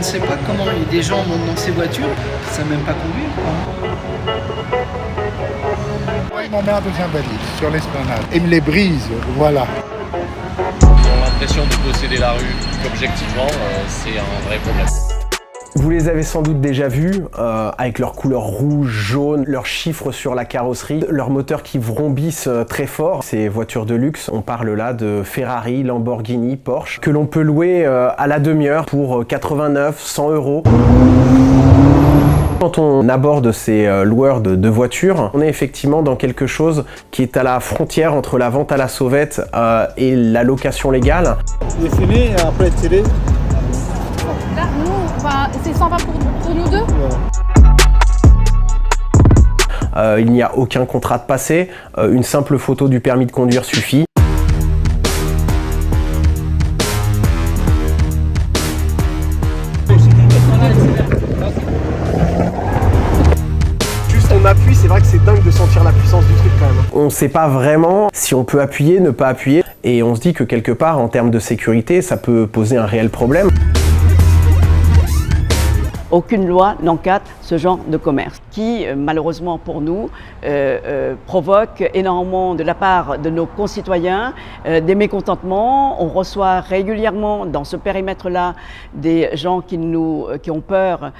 Je ne sais pas comment des gens montent dans ces voitures, ils ne savent même pas conduire, quoi. Ils m'emmerdent aux Invalides, sur l'esplanade. Ils me les brisent, voilà. Ils ont l'impression de posséder la rue, qu'objectivement, c'est un vrai problème. Vous les avez sans doute déjà vus, avec leurs couleurs rouge, jaune, leurs chiffres sur la carrosserie, leurs moteurs qui vrombissent très fort. Ces voitures de luxe, on parle là de Ferrari, Lamborghini, Porsche, que l'on peut louer à la demi-heure pour 89, 100 euros. Quand on aborde ces loueurs de voitures, on est effectivement dans quelque chose qui est à la frontière entre la vente à la sauvette et la location légale. Il est fini, après tiré. Là, nous, c'est 120 pour nous deux. Il n'y a aucun contrat de passé, une simple photo du permis de conduire suffit. Juste on appuie, c'est vrai que c'est dingue de sentir la puissance du truc quand même. On ne sait pas vraiment si on peut appuyer, ne pas appuyer, et on se dit que quelque part, en termes de sécurité, ça peut poser un réel problème. Aucune loi n'encadre ce genre de commerce qui, malheureusement pour nous, provoque énormément de la part de nos concitoyens des mécontentements. On reçoit régulièrement dans ce périmètre-là des gens qui ont peur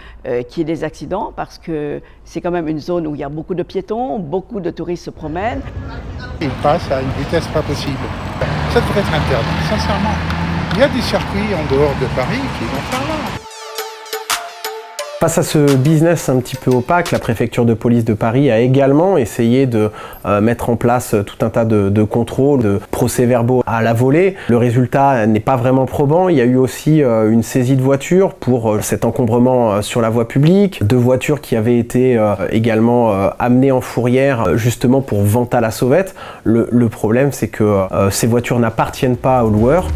qu'il y ait des accidents parce que c'est quand même une zone où il y a beaucoup de piétons, beaucoup de touristes se promènent. Ils passent à une vitesse pas possible. Ça devrait être interdit, sincèrement. Il y a des circuits en dehors de Paris qui vont faire là. Face à ce business un petit peu opaque, la préfecture de police de Paris a également essayé de mettre en place tout un tas de contrôles, de procès-verbaux à la volée. Le résultat n'est pas vraiment probant. Il y a eu aussi une saisie de voitures pour cet encombrement sur la voie publique. 2 voitures qui avaient été également amenées en fourrière justement pour vente à la sauvette. Le problème, c'est que ces voitures n'appartiennent pas aux loueurs.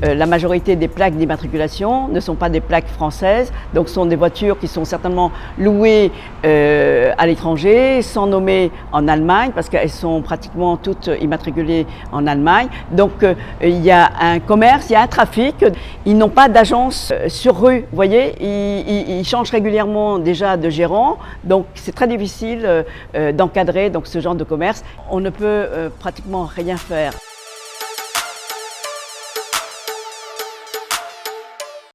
La majorité des plaques d'immatriculation ne sont pas des plaques françaises, donc ce sont des voitures qui sont certainement louées à l'étranger, sans nommer en Allemagne, parce qu'elles sont pratiquement toutes immatriculées en Allemagne. Donc il y a un commerce, il y a un trafic. Ils n'ont pas d'agence sur rue, vous voyez, ils changent régulièrement déjà de gérant, donc c'est très difficile d'encadrer donc ce genre de commerce. On ne peut pratiquement rien faire.